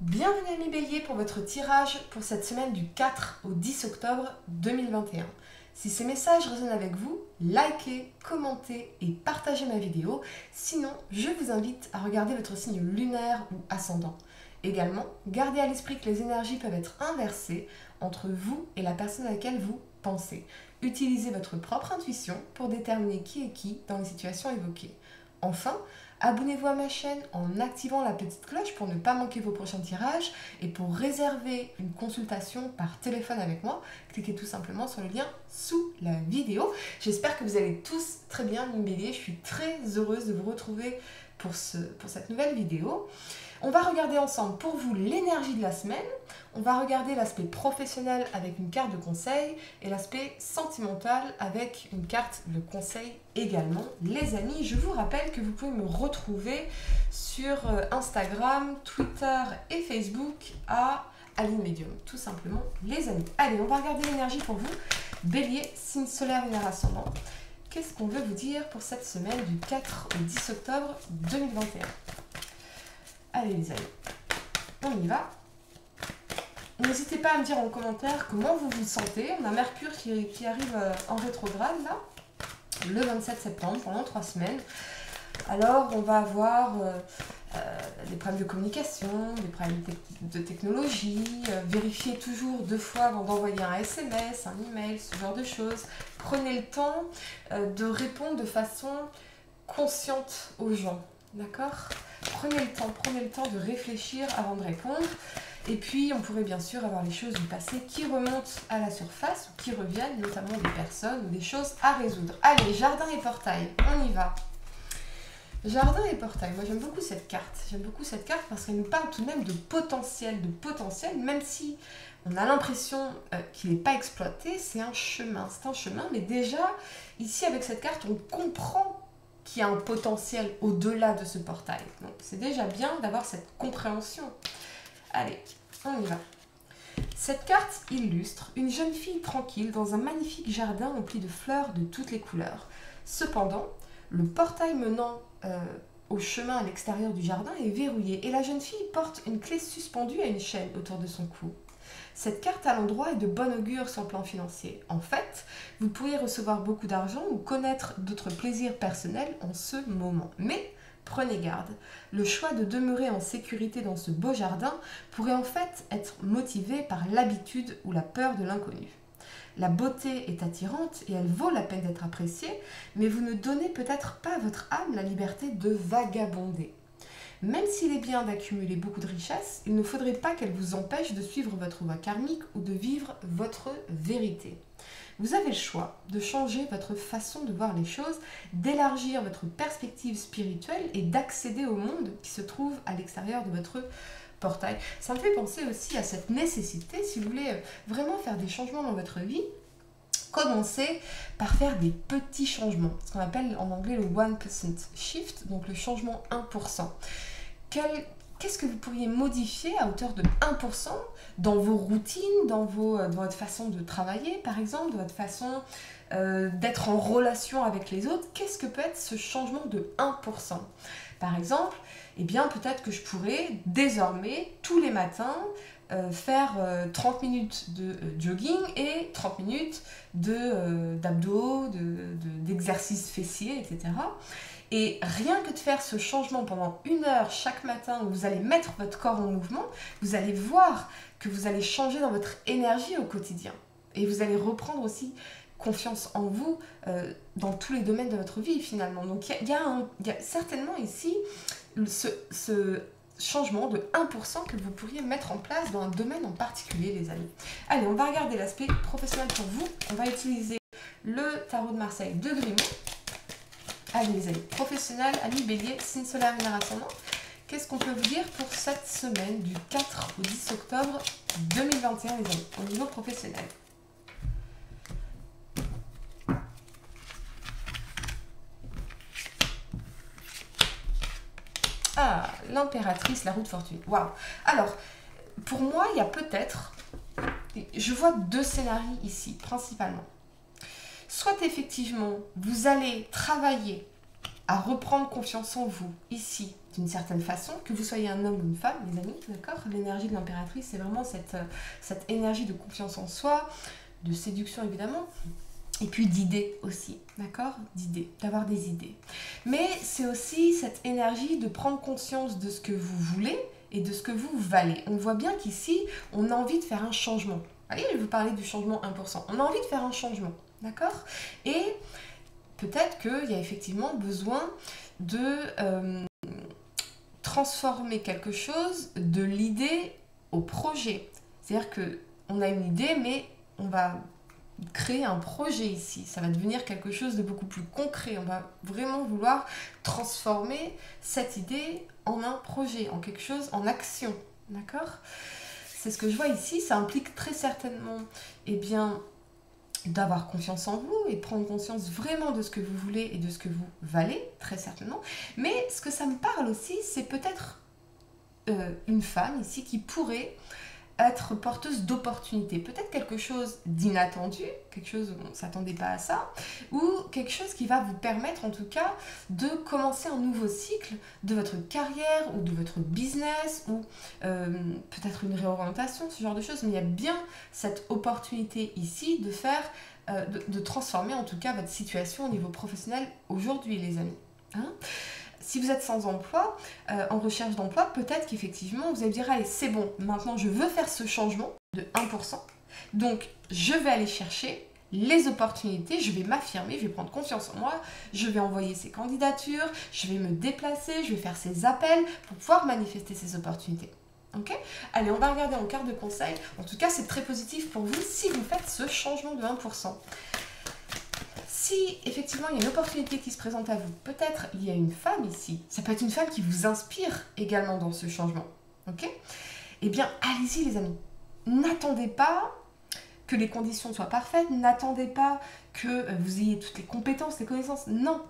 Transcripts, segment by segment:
Bienvenue amis Bélier pour votre tirage pour cette semaine du 4 au 10 octobre 2021. Si ces messages résonnent avec vous, likez, commentez et partagez ma vidéo. Sinon, je vous invite à regarder votre signe lunaire ou ascendant. Également, gardez à l'esprit que les énergies peuvent être inversées entre vous et la personne à laquelle vous pensez. Utilisez votre propre intuition pour déterminer qui est qui dans les situations évoquées. Enfin, abonnez-vous à ma chaîne en activant la petite cloche pour ne pas manquer vos prochains tirages et pour réserver une consultation par téléphone avec moi, cliquez tout simplement sur le lien sous la vidéo. J'espère que vous allez tous très bien, mes béliers. Je suis très heureuse de vous retrouver pour cette nouvelle vidéo. On va regarder ensemble pour vous l'énergie de la semaine. On va regarder l'aspect professionnel avec une carte de conseil et l'aspect sentimental avec une carte de conseil également. Les amis, je vous rappelle que vous pouvez me retrouver sur Instagram, Twitter et Facebook à Aline Medium, tout simplement les amis. Allez, on va regarder l'énergie pour vous. Bélier, signe solaire, lunaire ascendant. Qu'est-ce qu'on veut vous dire pour cette semaine du 4 au 10 octobre 2021 ? Allez les amis, on y va. N'hésitez pas à me dire en commentaire comment vous vous sentez. On a Mercure qui arrive en rétrograde là, le 27 septembre pendant 3 semaines. Alors on va avoir des problèmes de communication, des problèmes de technologie. Vérifiez toujours 2 fois avant d'envoyer un SMS, un email, ce genre de choses. Prenez le temps de répondre de façon consciente aux gens, d'accord ? Prenez le temps de réfléchir avant de répondre. Et puis, on pourrait bien sûr avoir les choses du passé qui remontent à la surface ou qui reviennent, notamment des personnes ou des choses à résoudre. Allez, jardin et portail, on y va. Jardin et portail, moi j'aime beaucoup cette carte. J'aime beaucoup cette carte parce qu'elle nous parle tout de même de potentiel, même si on a l'impression qu'il n'est pas exploité, c'est un chemin, mais déjà, ici avec cette carte, on comprend qu'il y a un potentiel au-delà de ce portail. Donc c'est déjà bien d'avoir cette compréhension. Allez, on y va. Cette carte illustre une jeune fille tranquille dans un magnifique jardin rempli de fleurs de toutes les couleurs. Cependant, le portail menant au chemin à l'extérieur du jardin est verrouillé et la jeune fille porte une clé suspendue à une chaîne autour de son cou. Cette carte à l'endroit est de bon augure sur le plan financier. En fait, vous pourriez recevoir beaucoup d'argent ou connaître d'autres plaisirs personnels en ce moment. Mais prenez garde, le choix de demeurer en sécurité dans ce beau jardin pourrait en fait être motivé par l'habitude ou la peur de l'inconnu. La beauté est attirante et elle vaut la peine d'être appréciée, mais vous ne donnez peut-être pas à votre âme la liberté de vagabonder. Même s'il est bien d'accumuler beaucoup de richesses, il ne faudrait pas qu'elle vous empêche de suivre votre voie karmique ou de vivre votre vérité. Vous avez le choix de changer votre façon de voir les choses, d'élargir votre perspective spirituelle et d'accéder au monde qui se trouve à l'extérieur de votre portail. Ça me fait penser aussi à cette nécessité, si vous voulez vraiment faire des changements dans votre vie, commencez par faire des petits changements, ce qu'on appelle en anglais le 1% shift, donc le changement 1%. Qu'est-ce que vous pourriez modifier à hauteur de 1% dans vos routines, dans votre façon de travailler par exemple, dans votre façon d'être en relation avec les autres? Qu'est-ce que peut être ce changement de 1%? Par exemple, eh bien peut-être que je pourrais désormais tous les matins faire 30 minutes de jogging et 30 minutes d'abdos, d'exercices fessiers, etc. Et rien que de faire ce changement pendant 1 heure chaque matin où vous allez mettre votre corps en mouvement, vous allez voir que vous allez changer dans votre énergie au quotidien. Et vous allez reprendre aussi confiance en vous dans tous les domaines de votre vie finalement. Donc il y a certainement ici ce changement de 1% que vous pourriez mettre en place dans un domaine en particulier, les amis. Allez, on va regarder l'aspect professionnel pour vous. On va utiliser le tarot de Marseille de Grimaud. Allez les amis, professionnel, amis bélier, signe solaire, lunaire ascendant. Qu'est-ce qu'on peut vous dire pour cette semaine du 4 au 10 octobre 2021, les amis, au niveau professionnel? Ah, l'impératrice, la roue de fortune. Waouh! Alors, pour moi, il y a peut-être... Je vois 2 scénarios ici, principalement. Soit effectivement, vous allez travailler à reprendre confiance en vous, ici, d'une certaine façon, que vous soyez un homme ou une femme, les amis, d'accord? L'énergie de l'impératrice, c'est vraiment cette énergie de confiance en soi, de séduction évidemment, et puis d'idées aussi, d'accord? D'idées, d'avoir des idées. Mais c'est aussi cette énergie de prendre conscience de ce que vous voulez et de ce que vous valez. On voit bien qu'ici, on a envie de faire un changement. Vous voyez, je vous parlais du changement 1%. On a envie de faire un changement, d'accord? Et peut-être qu'il y a effectivement besoin de transformer quelque chose de l'idée au projet. C'est-à-dire qu'on a une idée, mais on va créer un projet ici. Ça va devenir quelque chose de beaucoup plus concret. On va vraiment vouloir transformer cette idée en un projet, en quelque chose, en action. D'accord? C'est ce que je vois ici. Ça implique très certainement, eh bien, d'avoir confiance en vous et prendre conscience vraiment de ce que vous voulez et de ce que vous valez, très certainement. Mais ce que ça me parle aussi, c'est peut-être une femme ici qui pourrait être porteuse d'opportunités. Peut-être quelque chose d'inattendu, quelque chose où on ne s'attendait pas à ça, ou quelque chose qui va vous permettre en tout cas de commencer un nouveau cycle de votre carrière ou de votre business, ou peut-être une réorientation, ce genre de choses. Mais il y a bien cette opportunité ici de faire, de transformer en tout cas votre situation au niveau professionnel aujourd'hui, les amis. Hein? Si vous êtes sans emploi, en recherche d'emploi, peut-être qu'effectivement, vous allez dire, allez, c'est bon, maintenant je veux faire ce changement de 1%. Donc, je vais aller chercher les opportunités, je vais m'affirmer, je vais prendre confiance en moi, je vais envoyer ces candidatures, je vais me déplacer, je vais faire ces appels pour pouvoir manifester ces opportunités. Ok? Allez, on va regarder en carte de conseil. En tout cas, c'est très positif pour vous si vous faites ce changement de 1%. Si effectivement il y a une opportunité qui se présente à vous, peut-être il y a une femme ici, ça peut être une femme qui vous inspire également dans ce changement, ok? Eh bien, allez-y les amis, n'attendez pas que les conditions soient parfaites, n'attendez pas que vous ayez toutes les compétences, les connaissances, non,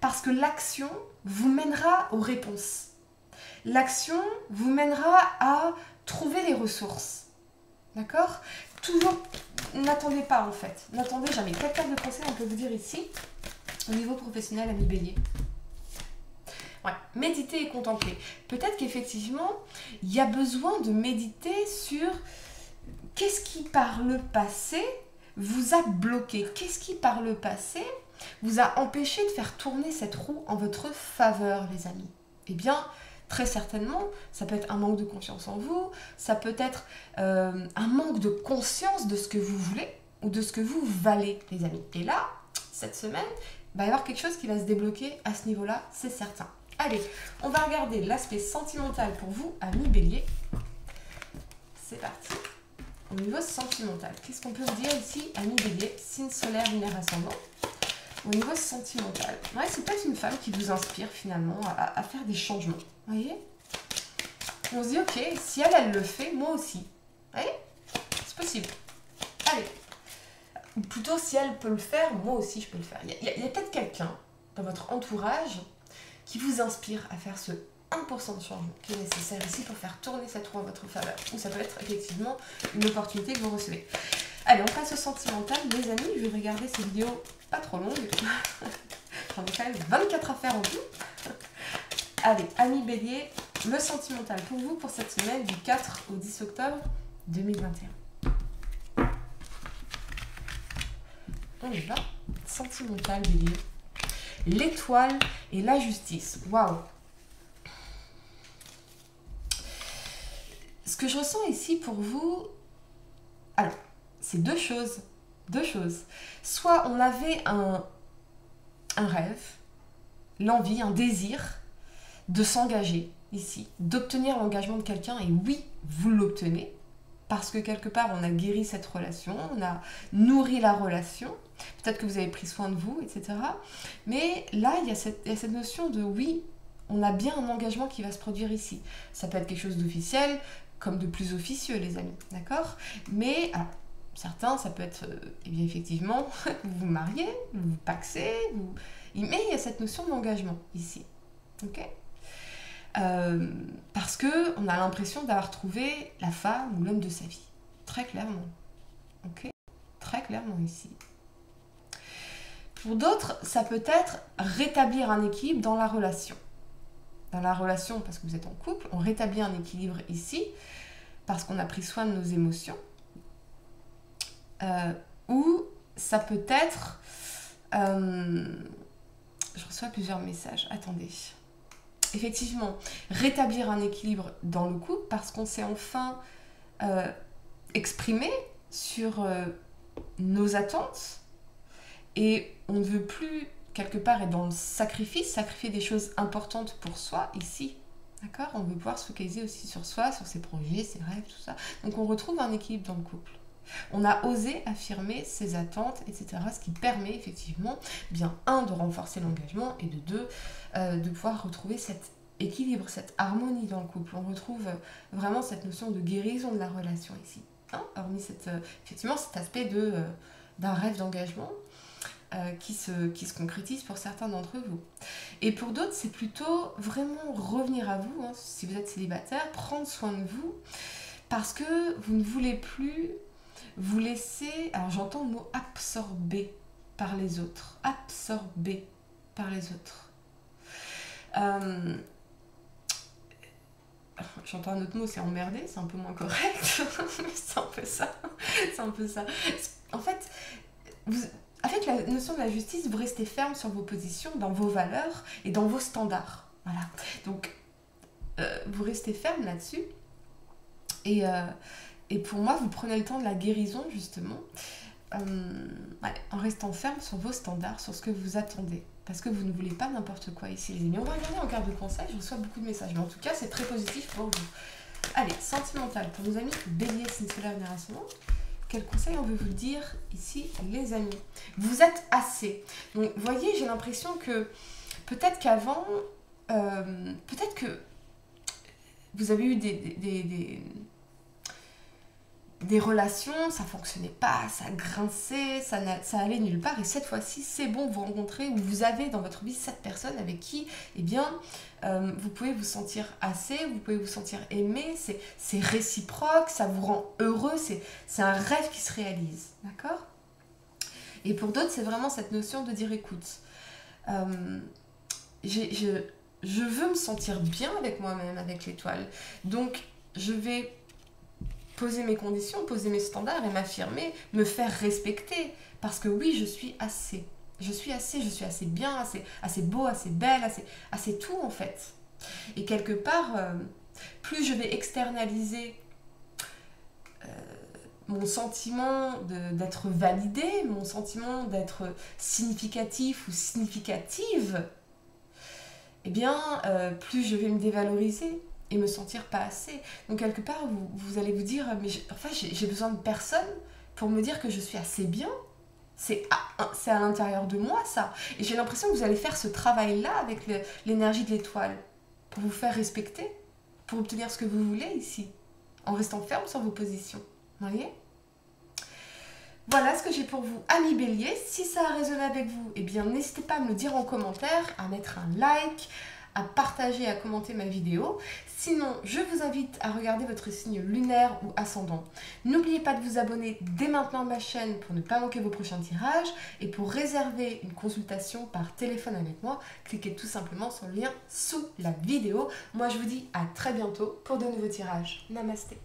parce que l'action vous mènera aux réponses. L'action vous mènera à trouver les ressources, d'accord? Toujours, n'attendez pas en fait, n'attendez jamais. Quelle carte de conseil on peut vous dire ici au niveau professionnel, ami Bélier? Ouais, méditer et contempler. Peut-être qu'effectivement, il y a besoin de méditer sur qu'est-ce qui par le passé vous a bloqué, qu'est-ce qui par le passé vous a empêché de faire tourner cette roue en votre faveur, les amis. Eh bien, très certainement, ça peut être un manque de confiance en vous, ça peut être un manque de conscience de ce que vous voulez ou de ce que vous valez, les amis. Et là, cette semaine, il va y avoir quelque chose qui va se débloquer à ce niveau-là, c'est certain. Allez, on va regarder l'aspect sentimental pour vous, amis Bélier. C'est parti. Au niveau sentimental, qu'est-ce qu'on peut vous dire ici, amis Bélier, signe solaire, lunaire, ascendant? Au niveau sentimental, ouais, c'est peut-être une femme qui vous inspire finalement à faire des changements. Vous voyez? On se dit, ok, si elle le fait, moi aussi. Vous voyez? C'est possible. Allez. Ou plutôt, si elle peut le faire, moi aussi je peux le faire. Il y a peut-être quelqu'un dans votre entourage qui vous inspire à faire ce 1% de changement qui est nécessaire ici pour faire tourner cette roue en votre faveur. Ou ça peut être effectivement une opportunité que vous recevez. Allez, on passe au sentimental. Les amis, je vais regarder ces vidéos pas trop longues. J'en ai quand même 24 à faire en tout. Allez, amis Bélier, le sentimental pour vous pour cette semaine du 4 au 10 octobre 2021. On y va. Sentimental Bélier. L'étoile et la justice. Waouh! Ce que je ressens ici pour vous, alors, c'est deux choses. Deux choses. Soit on avait un rêve, l'envie, un désir de s'engager ici, d'obtenir l'engagement de quelqu'un, et oui, vous l'obtenez, parce que quelque part on a guéri cette relation, on a nourri la relation, peut-être que vous avez pris soin de vous, etc. Mais là, il y a cette notion de oui, on a bien un engagement qui va se produire ici. Ça peut être quelque chose d'officiel, comme de plus officieux, les amis, d'accord? Mais, alors, certains, ça peut être, eh bien, effectivement, vous vous mariez, vous vous pacsez, mais il y a cette notion d'engagement ici, ok? Parce qu'on a l'impression d'avoir trouvé la femme ou l'homme de sa vie, très clairement, ok? Très clairement ici. Pour d'autres, ça peut être rétablir un équilibre dans la relation. dans la relation parce que vous êtes en couple, on rétablit un équilibre ici parce qu'on a pris soin de nos émotions. Ou ça peut être... je reçois plusieurs messages, attendez. Effectivement, rétablir un équilibre dans le couple parce qu'on s'est enfin exprimé sur nos attentes et on ne veut plus quelque part être dans le sacrifice, sacrifier des choses importantes pour soi ici. D'accord? On veut pouvoir se focaliser aussi sur soi, sur ses projets, ses rêves, tout ça. Donc on retrouve un équilibre dans le couple. On a osé affirmer ses attentes, etc. Ce qui permet effectivement, bien, un, de renforcer l'engagement et de deux, de pouvoir retrouver cet équilibre, cette harmonie dans le couple. On retrouve vraiment cette notion de guérison de la relation ici. Hein, hormis effectivement cet aspect d'un rêve d'engagement qui se concrétise pour certains d'entre vous. Et pour d'autres, c'est plutôt vraiment revenir à vous, hein, si vous êtes célibataire, prendre soin de vous, parce que vous ne voulez plus vous laisser, alors j'entends le mot absorber par les autres, absorber par les autres. J'entends un autre mot, c'est emmerder, c'est un peu moins correct, c'est un peu ça, c'est un peu ça. En fait, avec la notion de la justice, vous restez ferme sur vos positions, dans vos valeurs et dans vos standards. Voilà. Donc, vous restez ferme là-dessus. Et pour moi, vous prenez le temps de la guérison, justement, en restant ferme sur vos standards, sur ce que vous attendez. Parce que vous ne voulez pas n'importe quoi ici, les amis. On va regarder en carte de conseil, je reçois beaucoup de messages. Mais en tout cas, c'est très positif pour vous. Allez, sentimental. Pour nos amis bélier, signe solaire, lunaire ascendant, quel conseil on veut vous dire ici, les amis? Vous êtes assez. Donc, vous voyez, j'ai l'impression que peut-être qu'avant, peut-être que vous avez eu des relations, ça fonctionnait pas, ça grinçait, ça allait nulle part. Et cette fois-ci, c'est bon, vous rencontrez ou vous avez dans votre vie cette personne avec qui, eh bien, vous pouvez vous sentir assez, vous pouvez vous sentir aimé, c'est réciproque, ça vous rend heureux, c'est un rêve qui se réalise, d'accord? Et pour d'autres, c'est vraiment cette notion de dire, écoute, je veux me sentir bien avec moi-même, avec l'étoile, donc je vais poser mes conditions, poser mes standards et m'affirmer, me faire respecter. Parce que oui, je suis assez. Je suis assez bien, assez beau, assez belle, assez tout en fait. Et quelque part, plus je vais externaliser mon sentiment d'être validée, mon sentiment d'être significatif ou significative, eh bien, plus je vais me dévaloriser et me sentir pas assez. Donc quelque part, vous allez vous dire, mais j'ai besoin de personne pour me dire que je suis assez bien. C'est à l'intérieur de moi, ça. Et j'ai l'impression que vous allez faire ce travail-là avec l'énergie de l'étoile pour vous faire respecter, pour obtenir ce que vous voulez ici, en restant ferme sur vos positions. Vous voyez ? Voilà ce que j'ai pour vous, amis bélier. Si ça a résonné avec vous, eh bien n'hésitez pas à me le dire en commentaire, à mettre un like, à partager, à commenter ma vidéo. Sinon, je vous invite à regarder votre signe lunaire ou ascendant. N'oubliez pas de vous abonner dès maintenant à ma chaîne pour ne pas manquer vos prochains tirages. Et pour réserver une consultation par téléphone avec moi, cliquez tout simplement sur le lien sous la vidéo. Moi, je vous dis à très bientôt pour de nouveaux tirages. Namasté.